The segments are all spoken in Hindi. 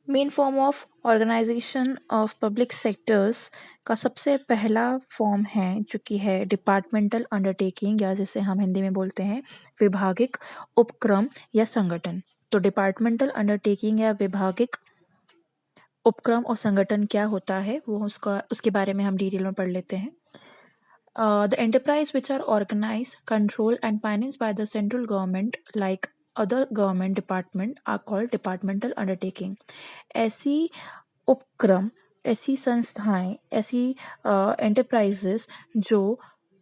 Main form of organization of public sectors का सबसे पहला फॉर्म है जो कि है डिपार्टमेंटल अंडरटेकिंग, या जिसे हम हिंदी में बोलते हैं विभागिक उपक्रम या संगठन। तो डिपार्टमेंटल अंडरटेकिंग या विभागिक उपक्रम और संगठन क्या होता है वो उसके बारे में हम डिटेल में पढ़ लेते हैं। The enterprise which are organized, controlled and financed by the central government like other government department are called departmental undertaking. ऐसी उपक्रम, ऐसी संस्थाएं, ऐसी एंटरप्राइजेस जो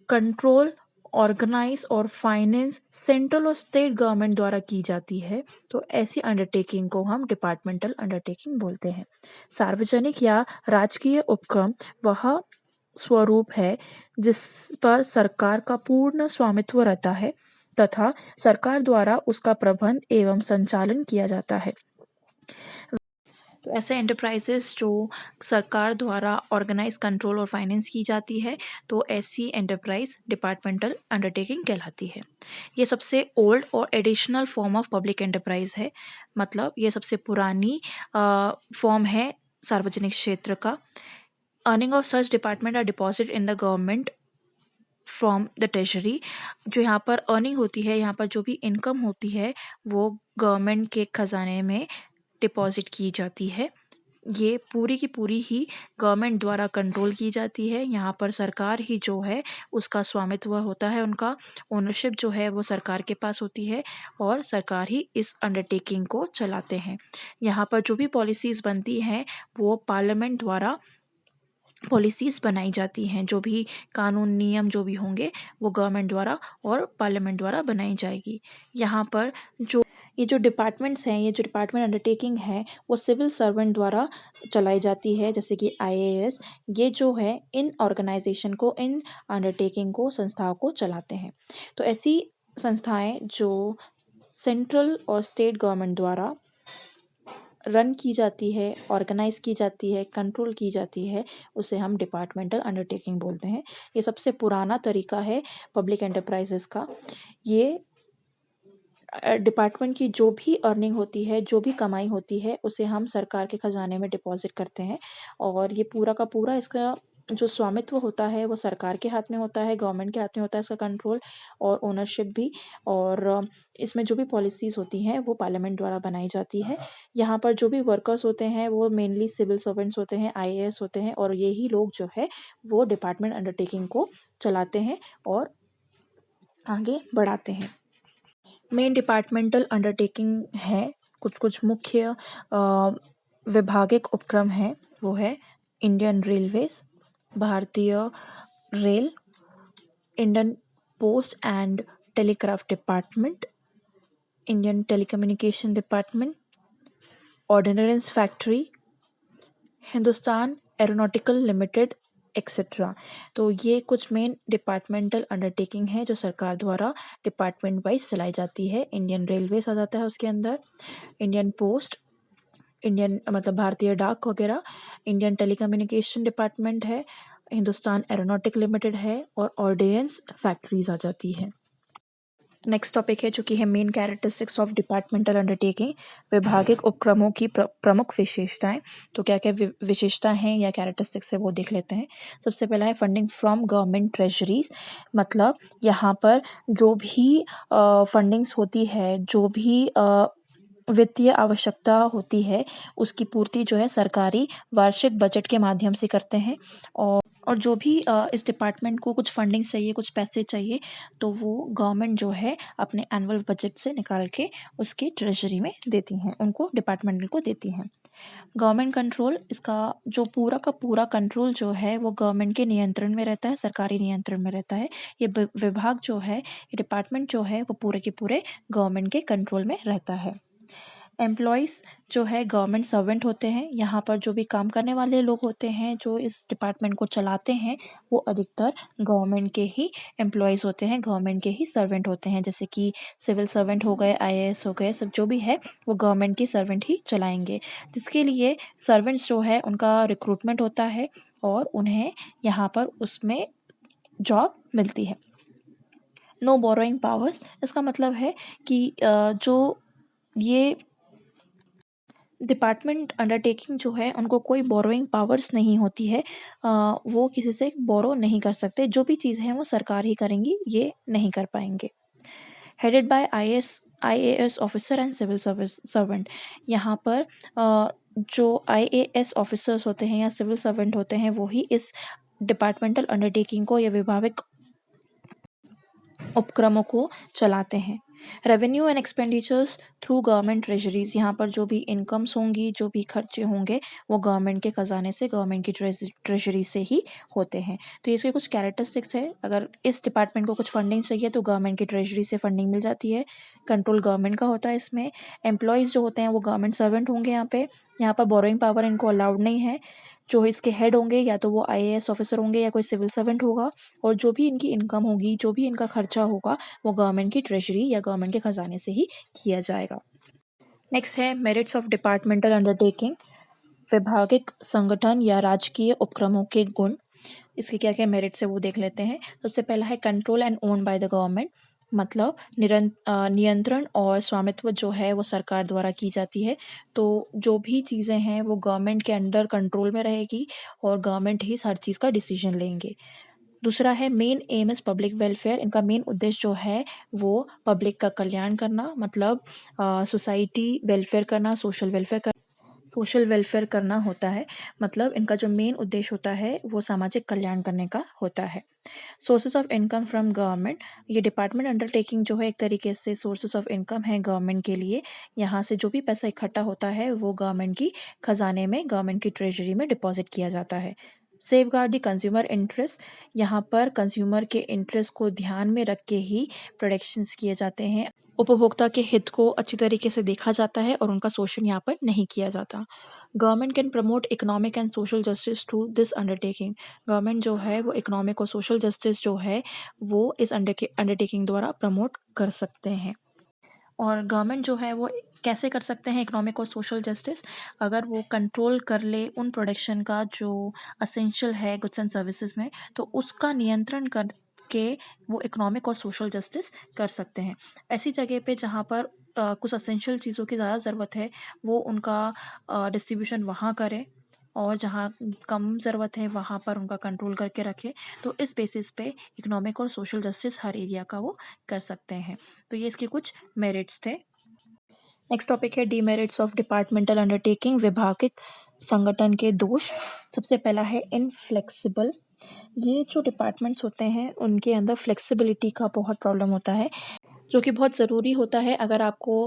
कंट्रोल, ऑर्गेनाइज और फाइनेंस सेंट्रल और स्टेट गवर्नमेंट द्वारा की जाती है, तो ऐसी अंडरटेकिंग को हम डिपार्टमेंटल अंडरटेकिंग बोलते हैं। सार्वजनिक या राजकीय उपक्रम वह स्वरूप है जिस पर सरकार का पूर्ण स्वामित्व रहता है तथा सरकार द्वारा उसका प्रबंध एवं संचालन किया जाता है। तो ऐसे एंटरप्राइजेस जो सरकार द्वारा ऑर्गेनाइज, कंट्रोल और फाइनेंस की जाती है, तो ऐसी एंटरप्राइज डिपार्टमेंटल अंडरटेकिंग कहलाती है। ये सबसे ओल्ड और additional form of public enterprise है, मतलब ये सबसे पुरानी फॉर्म है सार्वजनिक क्षेत्र का। Earning of such department are deposit in the government from the treasury. जो यहाँ पर अर्निंग होती है, यहाँ पर जो भी इनकम होती है वो गवर्नमेंट के खजाने में डिपॉजिट की जाती है। ये पूरी की पूरी ही गवर्नमेंट द्वारा कंट्रोल की जाती है। यहाँ पर सरकार ही जो है उसका स्वामित्व होता है, उनका ओनरशिप जो है वो सरकार के पास होती है और सरकार ही इस अंडरटेकिंग को चलाते हैं। यहाँ पर जो भी पॉलिसीज़ बनती हैं वो पार्लियामेंट द्वारा पॉलिसीज़ बनाई जाती हैं। जो भी कानून नियम जो भी होंगे वो गवर्नमेंट द्वारा और पार्लियामेंट द्वारा बनाई जाएगी। यहाँ पर ये जो डिपार्टमेंट्स हैं, ये जो डिपार्टमेंट अंडरटेकिंग है वो सिविल सर्वेंट द्वारा चलाई जाती है, जैसे कि आईएएस। ये जो है इन ऑर्गेनाइजेशन को, इन अंडरटेकिंग को, संस्थाओं को चलाते हैं। तो ऐसी संस्थाएं जो सेंट्रल और स्टेट गवर्नमेंट द्वारा रन की जाती है, ऑर्गेनाइज की जाती है, कंट्रोल की जाती है, उसे हम डिपार्टमेंटल अंडरटेकिंग बोलते हैं। ये सबसे पुराना तरीका है पब्लिक एंटरप्राइजेस का। ये डिपार्टमेंट की जो भी अर्निंग होती है, जो भी कमाई होती है, उसे हम सरकार के खजाने में डिपॉजिट करते हैं और ये पूरा का पूरा इसका जो स्वामित्व होता है वो सरकार के हाथ में होता है, गवर्नमेंट के हाथ में होता है इसका कंट्रोल और ओनरशिप भी। और इसमें जो भी पॉलिसीज़ होती हैं वो पार्लियामेंट द्वारा बनाई जाती है। यहाँ पर जो भी वर्कर्स होते हैं वो मेनली सिविल सर्वेंट्स होते हैं, आईएएस होते हैं, और यही लोग जो है वो डिपार्टमेंट अंडरटेकिंग को चलाते हैं और आगे बढ़ाते हैं। मेन डिपार्टमेंटल अंडरटेकिंग है, कुछ कुछ मुख्य विभागिक उपक्रम है, वो है इंडियन रेलवेज, भारतीय rail, Indian post and telegraph department, Indian telecommunication department, ordnance factory, Hindustan aeronautical limited, etcetera. तो ये कुछ मेन डिपार्टमेंटल अंडरटेकिंग है जो सरकार द्वारा डिपार्टमेंट वाइज चलाई जाती है। इंडियन रेलवेज आ जाता है उसके अंदर, इंडियन पोस्ट, इंडियन मतलब भारतीय डाक वगैरह, इंडियन टेलीकम्युनिकेशन डिपार्टमेंट है, हिंदुस्तान एरोनॉटिक लिमिटेड है और ऑर्डिनेंस फैक्ट्रीज आ जाती है। नेक्स्ट टॉपिक है जो कि है main characteristics of departmental undertaking, विभागिक उपक्रमों की प्रमुख विशेषताएं। तो क्या क्या विशेषताएं हैं या कैरेक्टरिस्टिक्स है वो देख लेते हैं। सबसे पहला है फंडिंग फ्रॉम गवर्नमेंट ट्रेजरीज, मतलब यहाँ पर जो भी फंडिंग्स होती है, जो भी वित्तीय आवश्यकता होती है, उसकी पूर्ति जो है सरकारी वार्षिक बजट के माध्यम से करते हैं। और जो भी इस डिपार्टमेंट को कुछ फंडिंग चाहिए, कुछ पैसे चाहिए, तो वो गवर्नमेंट जो है अपने एनुअल बजट से निकाल के उसके ट्रेजरी में देती हैं, उनको डिपार्टमेंट को देती हैं। गवर्नमेंट कंट्रोल, इसका जो पूरा का पूरा कंट्रोल जो है वो गवर्नमेंट के नियंत्रण में रहता है, सरकारी नियंत्रण में रहता है। ये विभाग जो है, ये डिपार्टमेंट जो है वो पूरे के पूरे गवर्नमेंट के कंट्रोल में रहता है। एम्प्लॉयज़ जो है गवर्नमेंट सर्वेंट होते हैं। यहाँ पर जो भी काम करने वाले लोग होते हैं जो इस डिपार्टमेंट को चलाते हैं वो अधिकतर गवर्नमेंट के ही एम्प्लॉयज़ होते हैं, गवर्नमेंट के ही सर्वेंट होते हैं। जैसे कि सिविल सर्वेंट हो गए, आईएएस हो गए, सब जो भी है वो गवर्नमेंट के सर्वेंट ही चलाएंगे। जिसके लिए सर्वेंट्स जो है उनका रिक्रूटमेंट होता है और उन्हें यहाँ पर उसमें जॉब मिलती है। नो बोरोइंग पावर्स, इसका मतलब है कि जो ये डिपार्टमेंट अंडरटेकिंग जो है उनको कोई बोरोइंग पावर्स नहीं होती है। वो किसी से बोरो नहीं कर सकते, जो भी चीज़ है वो सरकार ही करेंगी, ये नहीं कर पाएँगे। Headed by IAS officer and civil service servant. यहाँ पर जो आईएएस ऑफिसर्स होते हैं या सिविल सर्वेंट होते हैं वो ही इस डिपार्टमेंटल अंडरटेकिंग को या विभाविक उपक्रमों को चलाते हैं। Revenue and expenditures through government treasuries. यहाँ पर जो भी इनकम्स होंगी, जो भी खर्चे होंगे, वो गवर्नमेंट के खजाने से, गवर्नमेंट की ट्रेजरी से ही होते हैं। तो इसके कुछ कैरेक्टरिस्टिक्स है। अगर इस डिपार्टमेंट को कुछ फंडिंग चाहिए तो गवर्नमेंट की ट्रेजरी से फंडिंग मिल जाती है। कंट्रोल गवर्नमेंट का होता है इसमें। एम्प्लॉयज़ जो होते हैं वो गवर्नमेंट सर्वेंट होंगे यहाँ पे। यहाँ पर बोरोइंग पावर इनको अलाउड नहीं है। जो इसके हेड होंगे या तो वो आईएएस ऑफिसर होंगे या कोई सिविल सर्वेंट होगा, और जो भी इनकी इनकम होगी, जो भी इनका खर्चा होगा, वो गवर्नमेंट की ट्रेजरी या गवर्नमेंट के खजाने से ही किया जाएगा। नेक्स्ट है मेरिट्स ऑफ डिपार्टमेंटल अंडरटेकिंग। विभागिक संगठन या राजकीय उपक्रमों के गुण। इसके क्या क्या मेरिट्स है वो देख लेते हैं। सबसे पहला है control and own by the government. मतलब नियंत्रण और स्वामित्व जो है वो सरकार द्वारा की जाती है। तो जो भी चीज़ें हैं वो गवर्नमेंट के अंडर कंट्रोल में रहेगी और गवर्नमेंट ही हर चीज़ का डिसीजन लेंगे। दूसरा है main M is public welfare. इनका मेन उद्देश्य जो है वो पब्लिक का कल्याण करना, मतलब सोसाइटी वेलफेयर करना, सोशल वेलफेयर करना होता है। मतलब इनका जो मेन उद्देश्य होता है वो सामाजिक कल्याण करने का होता है। Sources of income from government. ये डिपार्टमेंट अंडरटेकिंग जो है एक तरीके से सोर्सेज ऑफ इनकम है गवर्नमेंट के लिए। यहाँ से जो भी पैसा इकट्ठा होता है वो गवर्नमेंट की खजाने में, गवर्नमेंट की ट्रेजरी में डिपॉजिट किया जाता है। Safe guard the consumer interest. यहाँ पर कंज्यूमर के इंटरेस्ट को ध्यान में रख के ही प्रोडक्शंस किए जाते हैं। उपभोक्ता के हित को अच्छी तरीके से देखा जाता है और उनका शोषण यहाँ पर नहीं किया जाता। Government can promote economic and social justice through this undertaking. Government जो है वो इकोनॉमिक और सोशल जस्टिस जो है वो इस अंडरटेकिंग द्वारा प्रमोट कर सकते हैं। और गवर्नमेंट जो है वो कैसे कर सकते हैं इकोनॉमिक और सोशल जस्टिस? अगर वो कंट्रोल कर ले उन प्रोडक्शन का जो असेंशियल है गुड्स एंड सर्विसेज में, तो उसका नियंत्रण करके वो इकोनॉमिक और सोशल जस्टिस कर सकते हैं। ऐसी जगह पे जहाँ पर कुछ असेंशियल चीज़ों की ज़्यादा ज़रूरत है, वो उनका डिस्ट्रीब्यूशन वहाँ करें, और जहाँ कम ज़रूरत है वहाँ पर उनका कंट्रोल करके रखें। तो इस बेसिस पे इकोनॉमिक और सोशल जस्टिस हर एरिया का वो कर सकते हैं। तो ये इसके कुछ मेरिट्स थे। नेक्स्ट टॉपिक है डीमेरिट्स ऑफ डिपार्टमेंटल अंडरटेकिंग। विभागिक संगठन के दोष। सबसे पहला है इनफ्लेक्सिबल। ये जो डिपार्टमेंट्स होते हैं उनके अंदर फ्लेक्सिबिलिटी का बहुत प्रॉब्लम होता है, जो कि बहुत ज़रूरी होता है। अगर आपको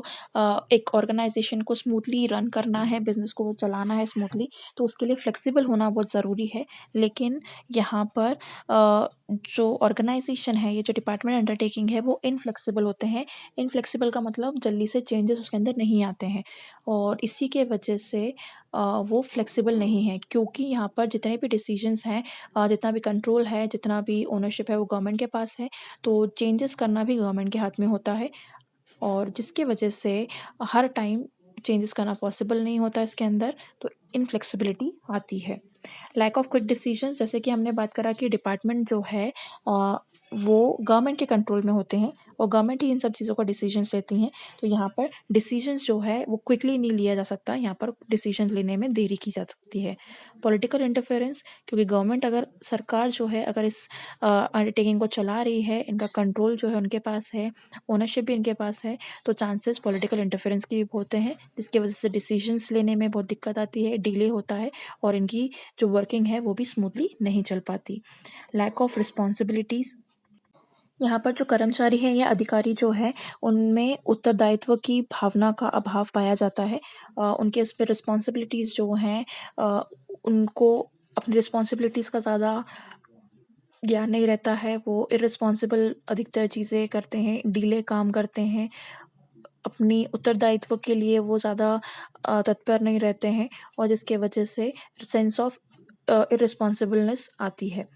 एक ऑर्गेनाइजेशन को स्मूथली रन करना है, बिजनेस को चलाना है स्मूथली, तो उसके लिए फ्लेक्सिबल होना बहुत ज़रूरी है। लेकिन यहाँ पर जो ऑर्गेनाइजेशन है, ये जो डिपार्टमेंट अंडरटेकिंग है, वो इनफ्लेक्सिबल होते हैं। इनफ्लेक्सिबल का मतलब जल्दी से चेंजेस उसके अंदर नहीं आते हैं, और इसी के वजह से वो फ्लेक्सिबल नहीं है, क्योंकि यहाँ पर जितने भी डिसीजंस हैं, जितना भी कंट्रोल है, जितना भी ओनरशिप है, वो गवर्नमेंट के पास है। तो चेंजेस करना भी गवर्नमेंट के हाथ में होता है, और जिसकी वजह से हर टाइम चेंजेस करना पॉसिबल नहीं होता इसके अंदर, तो इनफ्लेक्सिबिलिटी आती है। Lack of quick decisions. जैसे कि हमने बात करा कि डिपार्टमेंट जो है वो गवर्नमेंट के कंट्रोल में होते हैं और गवर्नमेंट ही इन सब चीज़ों का डिसीजंस लेती हैं। तो यहाँ पर डिसीजंस जो है वो क्विकली नहीं लिया जा सकता, यहाँ पर डिसीजन लेने में देरी की जा सकती है। पॉलिटिकल इंटरफेरेंस, क्योंकि गवर्नमेंट अगर सरकार जो है अगर इस अंडरटेकिंग को चला रही है, इनका कंट्रोल जो है उनके पास है, ओनरशिप भी इनके पास है, तो चांसेस पॉलिटिकल इंटरफेरेंस के भी होते हैं, जिसकी वजह से डिसीजंस लेने में बहुत दिक्कत आती है, डिले होता है, और इनकी जो वर्किंग है वो भी स्मूथली नहीं चल पाती। Lack of responsibilities. यहाँ पर जो कर्मचारी हैं या अधिकारी जो है उनमें उत्तरदायित्व की भावना का अभाव पाया जाता है। उनके उस पे रिस्पॉन्सिबिलिटीज़ जो हैं, उनको अपनी रिस्पॉन्सिबिलिटीज़ का ज़्यादा ज्ञान नहीं रहता है। वो इर्रेस्पॉन्सिबल अधिकतर चीज़ें करते हैं, डिले काम करते हैं, अपनी उत्तरदायित्व के लिए वो ज़्यादा तत्पर नहीं रहते हैं, और जिसके वजह से सेंस ऑफ इर्रेस्पॉन्सिबलनेस आती है।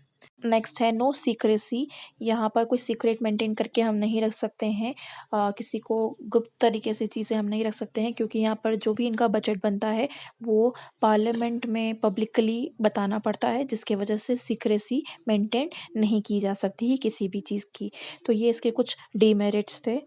नेक्स्ट है नो सीक्रेसी। यहाँ पर कोई सीक्रेट मेंटेन करके हम नहीं रख सकते हैं, किसी को गुप्त तरीके से चीज़ें हम नहीं रख सकते हैं, क्योंकि यहाँ पर जो भी इनका बजट बनता है वो पार्लियामेंट में पब्लिकली बताना पड़ता है, जिसकी वजह से सीक्रेसी मेंटेन नहीं की जा सकती है किसी भी चीज़ की। तो ये इसके कुछ डीमेरिट्स थे।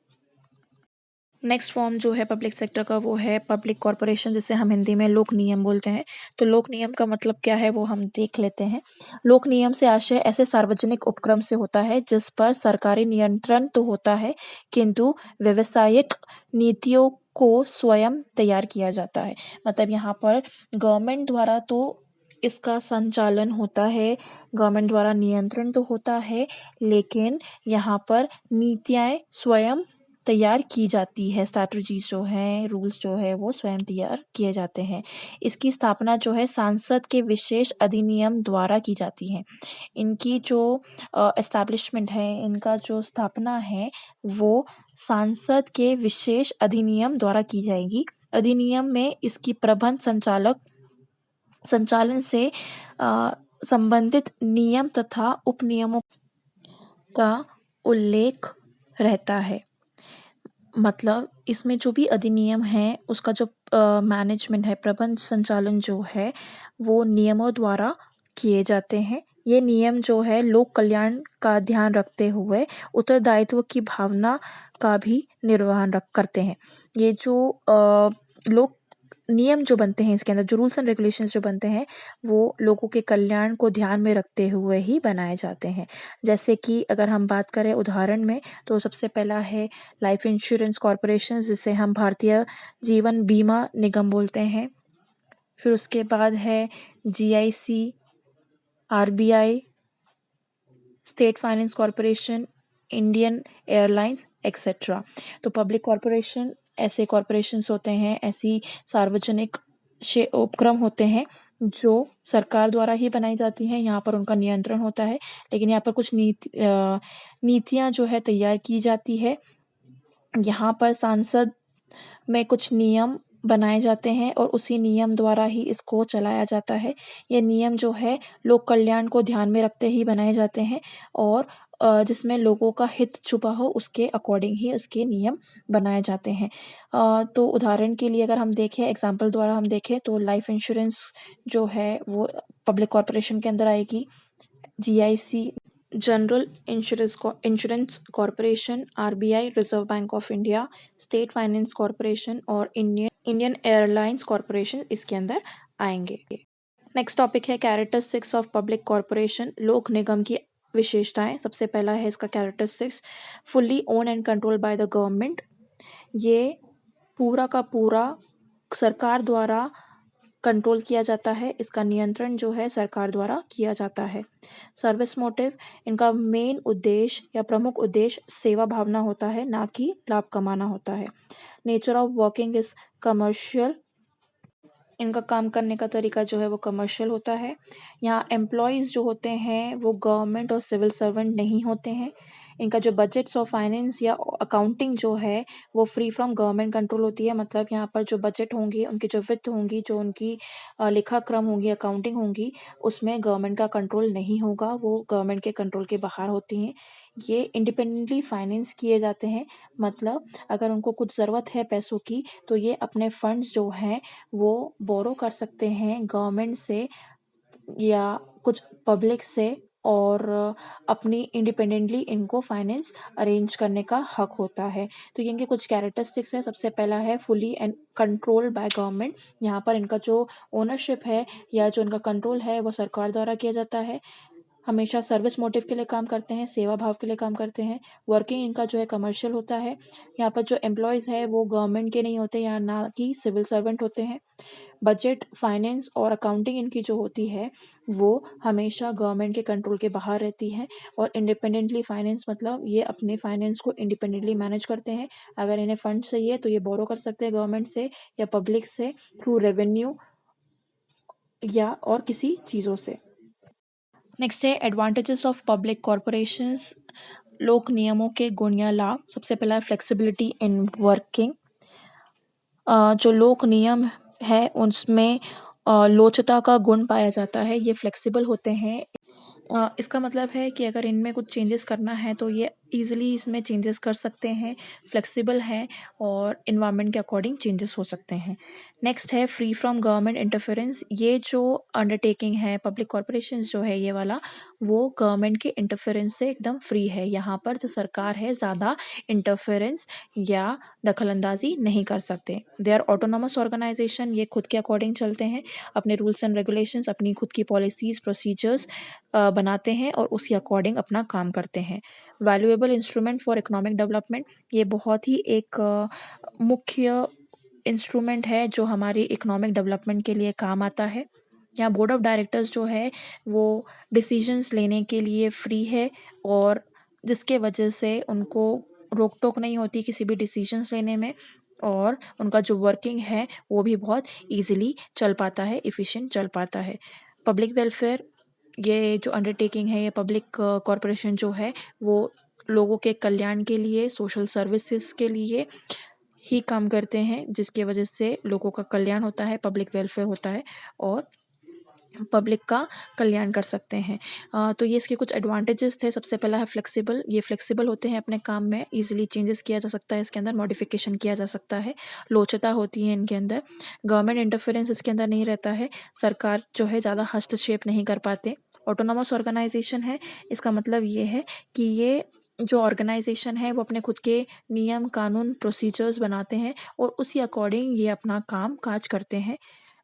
नेक्स्ट फॉर्म जो है पब्लिक सेक्टर का वो है पब्लिक कॉरपोरेशन, जिसे हम हिंदी में लोक नियम बोलते हैं। तो लोक नियम का मतलब क्या है वो हम देख लेते हैं। लोक नियम से आशय ऐसे सार्वजनिक उपक्रम से होता है जिस पर सरकारी नियंत्रण तो होता है किंतु व्यावसायिक नीतियों को स्वयं तैयार किया जाता है। मतलब यहाँ पर गवर्नमेंट द्वारा तो इसका संचालन होता है, गवर्नमेंट द्वारा नियंत्रण तो होता है, लेकिन यहाँ पर नीतियाँ स्वयं तैयार की जाती है। स्ट्रैटेजीज जो हैं, रूल्स जो है वो स्वयं तैयार किए जाते हैं। इसकी स्थापना जो है सांसद के विशेष अधिनियम द्वारा की जाती है। इनकी जो एस्टैब्लिशमेंट है, इनका जो स्थापना है वो सांसद के विशेष अधिनियम द्वारा की जाएगी। अधिनियम में इसकी प्रबंध संचालन से संबंधित नियम तथा उपनियमों का उल्लेख रहता है। मतलब इसमें जो भी अधिनियम है उसका जो मैनेजमेंट है, प्रबंध संचालन जो है वो नियमों द्वारा किए जाते हैं। ये नियम जो है लोक कल्याण का ध्यान रखते हुए उत्तरदायित्व की भावना का भी निर्वहन करते हैं। ये जो लोक नियम जो बनते हैं, इसके अंदर जो रूल्स एंड रेगुलेशंस जो बनते हैं वो लोगों के कल्याण को ध्यान में रखते हुए ही बनाए जाते हैं। जैसे कि अगर हम बात करें उदाहरण में, तो सबसे पहला है लाइफ इंश्योरेंस कॉरपोरेशन, जिसे हम भारतीय जीवन बीमा निगम बोलते हैं। फिर उसके बाद है GIC, RBI, state finance corporation, Indian airlines etcetera. तो पब्लिक कॉरपोरेशन ऐसे कॉरपोरेशंस होते हैं, ऐसी सार्वजनिक उपक्रम होते हैं जो सरकार द्वारा ही बनाई जाती हैं। यहाँ पर उनका नियंत्रण होता है, लेकिन यहाँ पर कुछ नीतियाँ जो है तैयार की जाती है। यहाँ पर सांसद में कुछ नियम बनाए जाते हैं और उसी नियम द्वारा ही इसको चलाया जाता है। ये नियम जो है लोक कल्याण को ध्यान में रखते ही बनाए जाते हैं और जिसमें लोगों का हित छुपा हो उसके अकॉर्डिंग ही उसके नियम बनाए जाते हैं। तो उदाहरण के लिए अगर हम देखें, एग्जाम्पल द्वारा हम देखें, तो लाइफ इंश्योरेंस जो है वो पब्लिक कॉरपोरेशन के अंदर आएगी। GIC general insurance corporation, RBI reserve bank of India, state finance corporation और इंडियन एयरलाइंस कॉरपोरेशन इसके अंदर आएंगे। नेक्स्ट टॉपिक है कैरेक्टरिस्टिक्स ऑफ पब्लिक कॉरपोरेशन, लोक निगम की विशेषताएं। सबसे पहला है इसका characteristics, fully own and control by the government. ये पूरा का पूरा सरकार द्वारा कंट्रोल किया जाता है, इसका नियंत्रण जो है सरकार द्वारा किया जाता है। सर्विस मोटिव, इनका मेन उद्देश्य या प्रमुख उद्देश्य सेवा भावना होता है, ना कि लाभ कमाना होता है। Nature of working is commercial, इनका काम करने का तरीका जो है वो कमर्शियल होता है। यहाँ एम्प्लॉयज़ जो होते हैं वो गवर्नमेंट और सिविल सर्वेंट नहीं होते हैं। इनका जो बजट्स और फाइनेंस या अकाउंटिंग जो है वो फ्री फ्रॉम गवर्नमेंट कंट्रोल होती है। मतलब यहाँ पर जो बजट होंगे, उनकी जो वित्त होंगी, जो उनकी लेखाक्रम होंगी, अकाउंटिंग होंगी, उसमें गवर्नमेंट का कंट्रोल नहीं होगा, वो गवर्नमेंट के कंट्रोल के बाहर होती हैं। ये इंडिपेंडेंटली फाइनेंस किए जाते हैं। मतलब अगर उनको कुछ ज़रूरत है पैसों की तो ये अपने फंड्स जो हैं वो बोरो कर सकते हैं गवर्नमेंट से या कुछ पब्लिक से, और अपनी इंडिपेंडेंटली इनको फाइनेंस अरेंज करने का हक होता है। तो ये इनके कुछ कैरेक्टरिस्टिक्स है। सबसे पहला है fully and controlled by government. यहाँ पर इनका जो ओनरशिप है या जो इनका कंट्रोल है वो सरकार द्वारा किया जाता है। हमेशा सर्विस मोटिव के लिए काम करते हैं, सेवा भाव के लिए काम करते हैं। वर्किंग इनका जो है कमर्शियल होता है। यहाँ पर जो एम्प्लॉयज़ है वो गवर्नमेंट के नहीं होते या ना कि सिविल सर्वेंट होते हैं। बजट, फाइनेंस और अकाउंटिंग इनकी जो होती है वो हमेशा गवर्नमेंट के कंट्रोल के बाहर रहती है। और इंडिपेंडेंटली फाइनेंस मतलब ये अपने फाइनेंस को इंडिपेंडेंटली मैनेज करते हैं। अगर इन्हें फंड चाहिए तो ये बोरो कर सकते हैं गवर्नमेंट से या पब्लिक से थ्रू रेवेन्यू या और किसी चीज़ों से। नेक्स्ट है एडवांटेजेस ऑफ पब्लिक कॉरपोरेशंस, लोक नियमों के गुण या लाभ। सबसे पहला है फ्लेक्सिबिलिटी इन वर्किंग। जो लोक नियम है उसमें लोचता का गुण पाया जाता है, ये फ्लेक्सिबल होते हैं। इसका मतलब है कि अगर इनमें कुछ चेंजेस करना है तो ये ईज़िली इसमें चेंजेस कर सकते हैं, फ्लेक्सिबल हैं और एनवायरनमेंट के अकॉर्डिंग चेंजेस हो सकते हैं। नेक्स्ट है फ्री फ्रॉम गवर्नमेंट इंटरफेरेंस। ये जो अंडरटेकिंग है, पब्लिक कॉर्पोरेशंस जो है ये वाला, वो गवर्नमेंट के इंटरफेरेंस से एकदम फ्री है। यहाँ पर जो सरकार है ज़्यादा इंटरफेरेंस या दखल-अंदाज़ी नहीं कर सकते। दे आर ऑटोनॉमस ऑर्गनाइज़ेशन, ये खुद के अकॉर्डिंग चलते हैं, अपने रूल्स एंड रेगुलेशंस, अपनी खुद की पॉलिसीज़, प्रोसीजर्स बनाते हैं और उसके अकॉर्डिंग अपना काम करते हैं। Valuable instrument for economic development, ये बहुत ही एक मुख्य इंस्ट्रूमेंट है जो हमारी इकोनॉमिक डेवलपमेंट के लिए काम आता है। यहाँ बोर्ड ऑफ डायरेक्टर्स जो है वो डिसीजंस लेने के लिए फ्री है और जिसके वजह से उनको रोक-टोक नहीं होती किसी भी डिसीजंस लेने में और उनका जो वर्किंग है वो भी बहुत ईज़िली चल पाता है, एफ़िशिएंट चल पाता है। पब्लिक वेलफेयर, ये जो अंडरटेकिंग है, ये पब्लिक कॉर्पोरेशन जो है वो लोगों के कल्याण के लिए, सोशल सर्विसेज़ के लिए ही काम करते हैं, जिसकी वजह से लोगों का कल्याण होता है, पब्लिक वेलफेयर होता है और पब्लिक का कल्याण कर सकते हैं। तो ये इसके कुछ एडवांटेजेस थे। सबसे पहला है फ्लेक्सिबल, ये फ्लेक्सिबल होते हैं अपने काम में, ईज़िली चेंजेस किया जा सकता है इसके अंदर, मॉडिफ़िकेशन किया जा सकता है, लोचदार होती है इनके अंदर, गवर्नमेंट इंटरफेरेंस इसके अंदर नहीं रहता है, सरकार जो है ज़्यादा हस्तक्षेप नहीं कर पाते। ऑटोनॉमस ऑर्गनाइज़ेशन है, इसका मतलब ये है कि ये जो ऑर्गनाइज़ेशन है वो अपने खुद के नियम, कानून, प्रोसीजर्स बनाते हैं और उसी अकॉर्डिंग ये अपना काम-काज करते हैं।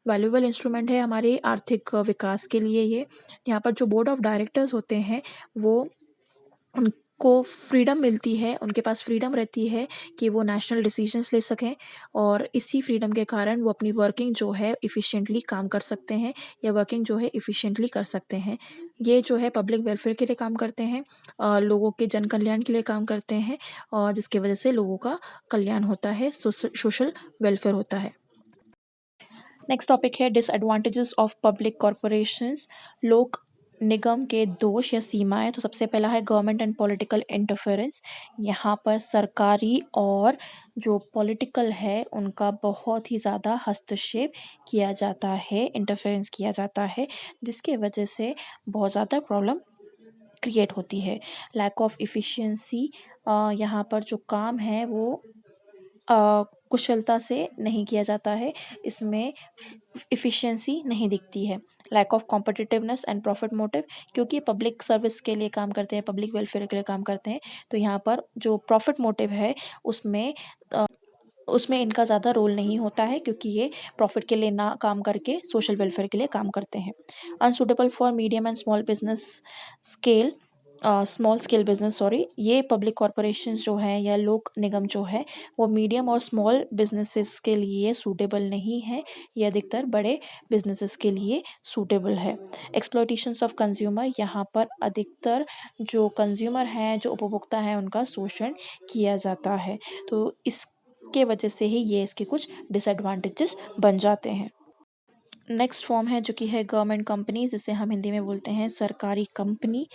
वैल्यूएबल इंस्ट्रूमेंट है हमारे आर्थिक विकास के लिए ये। यहाँ पर जो बोर्ड ऑफ डायरेक्टर्स होते हैं वो उनको फ्रीडम मिलती है, उनके पास फ्रीडम रहती है कि वो नेशनल डिसीजंस ले सकें और इसी फ्रीडम के कारण वो अपनी वर्किंग जो है एफ़िशिएंटली काम कर सकते हैं या वर्किंग जो है एफ़िशिएंटली कर सकते हैं। ये जो है पब्लिक वेलफेयर के लिए काम करते हैं, लोगों के जन कल्याण के लिए काम करते हैं और जिसकी वजह से लोगों का कल्याण होता है, सोशल वेलफेयर होता है। नेक्स्ट टॉपिक है डिसएडवांटेजेस ऑफ पब्लिक कॉर्पोरेशंस, लोक निगम के दोष या सीमाएं। तो सबसे पहला है गवर्नमेंट एंड पॉलिटिकल इंटरफेरेंस। यहाँ पर सरकारी और जो पॉलिटिकल है उनका बहुत ही ज़्यादा हस्तक्षेप किया जाता है, इंटरफेरेंस किया जाता है, जिसके वजह से बहुत ज़्यादा प्रॉब्लम क्रिएट होती है। लैक ऑफ इफ़िशिएंसी, यहाँ पर जो काम है वो कुशलता से नहीं किया जाता है, इसमें एफिशिएंसी नहीं दिखती है। Lack of competitiveness and profit motive, क्योंकि पब्लिक सर्विस के लिए काम करते हैं, पब्लिक वेलफेयर के लिए काम करते हैं, तो यहाँ पर जो प्रॉफिट मोटिव है उसमें उसमें इनका ज़्यादा रोल नहीं होता है क्योंकि ये प्रॉफिट के लिए ना काम करके सोशल वेलफेयर के लिए काम करते हैं। Unsuitable for medium and small business scale, small scale business sorry, ये पब्लिक कॉरपोरेशंस जो हैं या लोक निगम जो है वो मीडियम और स्मॉल बिजनेसेस के लिए सूटेबल नहीं है, ये अधिकतर बड़े बिजनेसेस के लिए सूटेबल है। एक्सप्लॉयटेशंस ऑफ कंज्यूमर, यहाँ पर अधिकतर जो कंज्यूमर हैं, जो उपभोक्ता हैं, उनका शोषण किया जाता है, तो इसके वजह से ही ये इसके कुछ डिसएडवांटेजेस बन जाते हैं। नेक्स्ट फॉर्म है जो कि है गवर्नमेंट कंपनीज, जिसे हम हिंदी में बोलते हैं सरकारी कंपनी।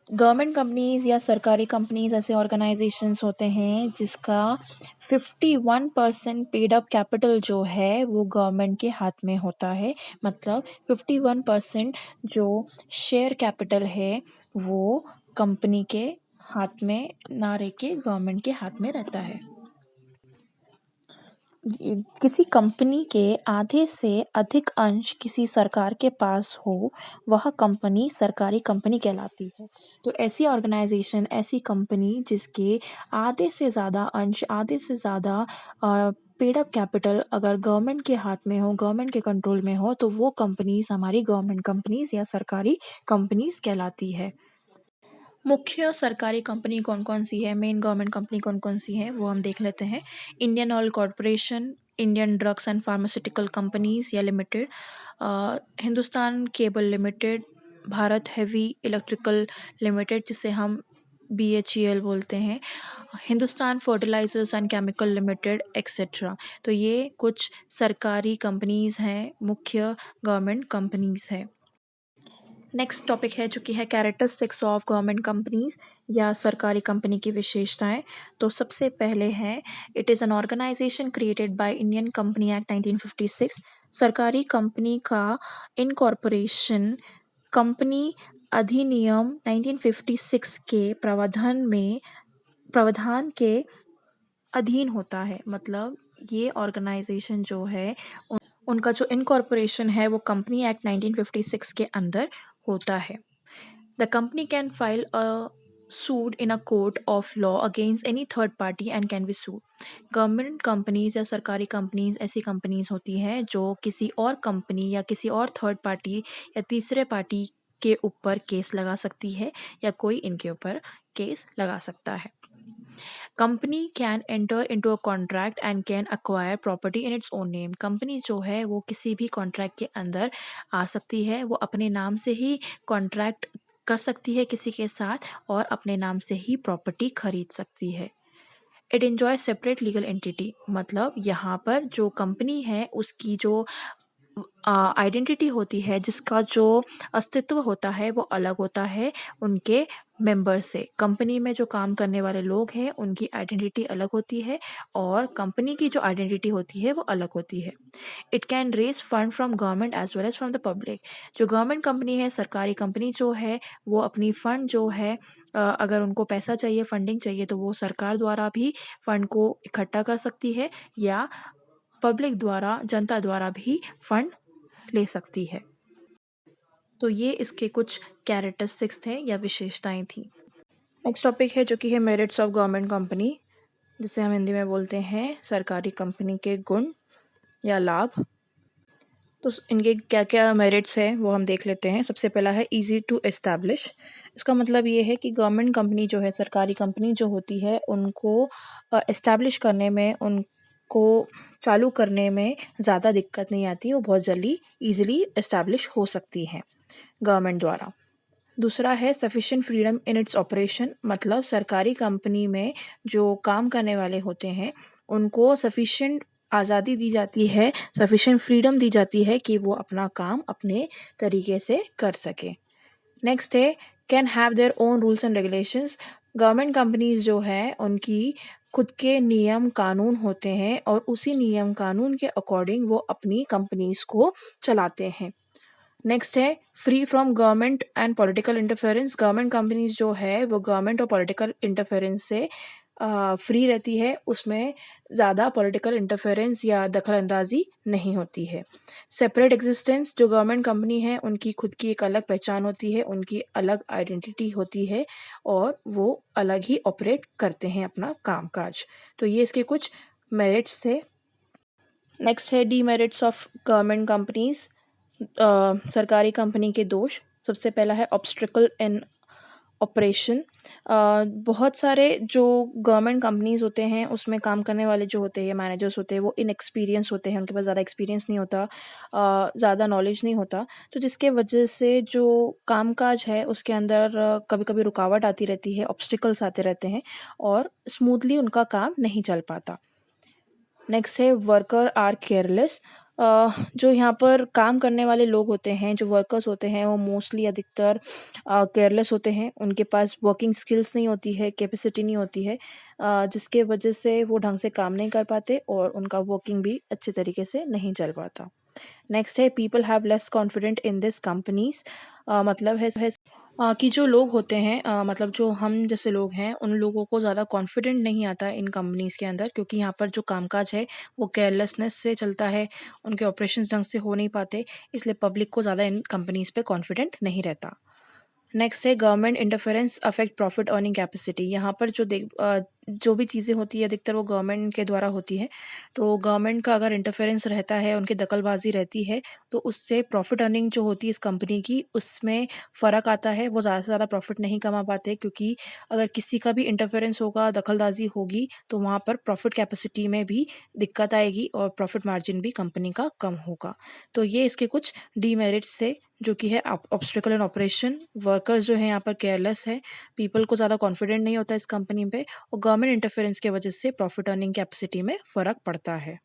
गवर्नमेंट कंपनीज या सरकारी कंपनीज ऐसे ऑर्गेनाइजेशंस होते हैं जिसका 51% पेड अप कैपिटल जो है वो गवर्नमेंट के हाथ में होता है, मतलब 51% जो शेयर कैपिटल है वो कंपनी के हाथ में ना रह के गवर्नमेंट के हाथ में रहता है। किसी कंपनी के आधे से अधिक अंश किसी सरकार के पास हो, वह कंपनी सरकारी कंपनी कहलाती है। तो ऐसी ऑर्गेनाइजेशन, ऐसी कंपनी जिसके आधे से ज़्यादा अंश, आधे से ज़्यादा पेड अप कैपिटल अगर गवर्नमेंट के हाथ में हो, गवर्नमेंट के कंट्रोल में हो, तो वो कंपनीज हमारी गवर्नमेंट कंपनीज या सरकारी कंपनीज कहलाती है। मुख्य सरकारी कंपनी कौन-कौन सी है, मेन गवर्नमेंट कंपनी कौन-कौन सी है, वो हम देख लेते हैं। Indian Oil Corporation, Indian Drugs and Pharmaceutical companies या limited, Hindustan cable limited, Bharat heavy electrical limited जिसे हम BHEL बोलते हैं, Hindustan fertilizers and chemical limited etcetera. तो ये कुछ सरकारी कंपनीज हैं, मुख्य गवर्नमेंट कंपनीज हैं। नेक्स्ट टॉपिक है जो कि है कैरेक्टरिस्टिक्स ऑफ गवर्नमेंट कंपनीज या सरकारी कंपनी की विशेषताएं। तो सबसे पहले है it is an organization created by Indian company act 1956। सरकारी कंपनी का इनकॉर्पोरेशन कंपनी अधिनियम 1956 के प्रावधान के अधीन होता है। मतलब ये ऑर्गेनाइजेशन जो है उनका जो इनकॉर्पोरेशन है वो कंपनी एक्ट 1956 के अंदर होता है। The company can file a sued in a court of law against any third party and can be sued. Government companies या सरकारी कंपनीज ऐसी कंपनीज होती हैं जो किसी और कंपनी या किसी और थर्ड पार्टी या तीसरे पार्टी के ऊपर केस लगा सकती है या कोई इनके ऊपर केस लगा सकता है। Company can enter into a contract and can acquire property in its own name. Company जो है वो किसी भी कॉन्ट्रैक्ट के अंदर आ सकती है, वो अपने नाम से ही कॉन्ट्रैक्ट कर सकती है किसी के साथ और अपने नाम से ही प्रॉपर्टी खरीद सकती है। It enjoy separate legal entity. मतलब यहाँ पर जो कंपनी है उसकी जो आइडेंटिटी होती है, जिसका जो अस्तित्व होता है वो अलग होता है उनके मेंबर से। कंपनी में जो काम करने वाले लोग हैं उनकी आइडेंटिटी अलग होती है और कंपनी की जो आइडेंटिटी होती है वो अलग होती है। It can raise fund from government as well as from the public. जो गवर्नमेंट कंपनी है, सरकारी कंपनी जो है, वो अपनी फंड जो है अगर उनको पैसा चाहिए, फंडिंग चाहिए, तो वो सरकार द्वारा भी फंड को इकट्ठा कर सकती है या पब्लिक द्वारा, जनता द्वारा भी फंड ले सकती है। तो ये इसके कुछ कैरेक्टरिस्टिक्स थे या विशेषताएं थी। नेक्स्ट टॉपिक है जो कि है मेरिट्स ऑफ गवर्नमेंट कंपनी, जिसे हम हिंदी में बोलते हैं सरकारी कंपनी के गुण या लाभ। तो इनके क्या क्या मेरिट्स है वो हम देख लेते हैं। सबसे पहला है इजी टू एस्टैब्लिश। इसका मतलब ये है कि गवर्नमेंट कंपनी जो है, सरकारी कंपनी जो होती है, उनको एस्टैब्लिश करने में, उनको चालू करने में ज़्यादा दिक्कत नहीं आती, वो बहुत जल्दी ईजिली एस्टैब्लिश हो सकती हैं गवर्नमेंट द्वारा। दूसरा है sufficient freedom in its operation. मतलब सरकारी कंपनी में जो काम करने वाले होते हैं उनको सफिशिएंट आज़ादी दी जाती है, सफिशिएंट फ्रीडम दी जाती है कि वो अपना काम अपने तरीके से कर सके। नेक्स्ट है can have their own rules and regulations. Government companies जो है उनकी खुद के नियम कानून होते हैं और उसी नियम कानून के अकॉर्डिंग वो अपनी कंपनीज को चलाते हैं। नेक्स्ट है free from government and political interference. Government companies जो है वो गवर्नमेंट और पॉलिटिकल इंटरफेरेंस से फ्री रहती है, उसमें ज़्यादा पॉलिटिकल इंटरफेरेंस या दखल अंदाजी नहीं होती है। Separate existence. जो गवर्नमेंट कंपनी है उनकी खुद की एक अलग पहचान होती है, उनकी अलग आइडेंटिटी होती है और वो अलग ही ऑपरेट करते हैं अपना कामकाज। तो ये इसके कुछ मेरिट्स थे। नेक्स्ट है डीमेरिट्स ऑफ गवर्नमेंट कंपनीज। सरकारी कंपनी के दोष। सबसे पहला है ऑब्स्ट्रिकल इन ऑपरेशन। बहुत सारे जो गवर्नमेंट कंपनीज होते हैं उसमें काम करने वाले जो होते हैं, मैनेजर्स होते हैं, वो इनएक्सपीरियंस होते हैं, उनके पास ज़्यादा एक्सपीरियंस नहीं होता, ज़्यादा नॉलेज नहीं होता, तो जिसके वजह से जो कामकाज है उसके अंदर कभी कभी रुकावट आती रहती है, ऑब्स्टिकल्स आते रहते हैं और स्मूथली उनका काम नहीं चल पाता। नेक्स्ट है वर्कर आर केयरलेस। जो यहाँ पर काम करने वाले लोग होते हैं, जो वर्कर्स होते हैं, वो मोस्टली अधिकतर केयरलेस होते हैं। उनके पास वर्किंग स्किल्स नहीं होती है, कैपेसिटी नहीं होती है, जिसके वजह से वो ढंग से काम नहीं कर पाते और उनका वर्किंग भी अच्छे तरीके से नहीं चल पाता। नेक्स्ट है people have less confident in this companies. मतलब है कि जो लोग होते हैं, मतलब जो हम जैसे लोग हैं, उन लोगों को ज़्यादा कॉन्फिडेंट नहीं आता इन कंपनीज़ के अंदर, क्योंकि यहाँ पर जो कामकाज है वो केयरलेसनेस से चलता है, उनके ऑपरेशंस ढंग से हो नहीं पाते, इसलिए पब्लिक को ज़्यादा इन कंपनीज़ पे कॉन्फिडेंट नहीं रहता। नेक्स्ट है government interference affect profit earning capacity. यहाँ पर जो भी चीज़ें होती है अधिकतर वो गवर्नमेंट के द्वारा होती है, तो गवर्नमेंट का अगर इंटरफेरेंस रहता है, उनकी दखलबाजी रहती है, तो उससे प्रॉफिट अर्निंग जो होती है इस कंपनी की, उसमें फ़र्क आता है। वो ज़्यादा से ज़्यादा प्रॉफिट नहीं कमा पाते, क्योंकि अगर किसी का भी इंटरफेरेंस होगा, दखलंदाजी होगी, तो वहाँ पर प्रॉफिट कैपेसिटी में भी दिक्कत आएगी और प्रॉफिट मार्जिन भी कंपनी का कम होगा। तो ये इसके कुछ डीमेरिट्स थे, जो कि है ऑब्स्टिकल इन ऑपरेशन। वर्कर्स जो है यहाँ पर केयरलेस है, पीपल को ज़्यादा कॉन्फिडेंट नहीं होता इस कंपनी पे, और गवर्नमेंट इंटरफेरेंस के वजह से प्रॉफिट अर्निंग कैपेसिटी में फ़र्क पड़ता है।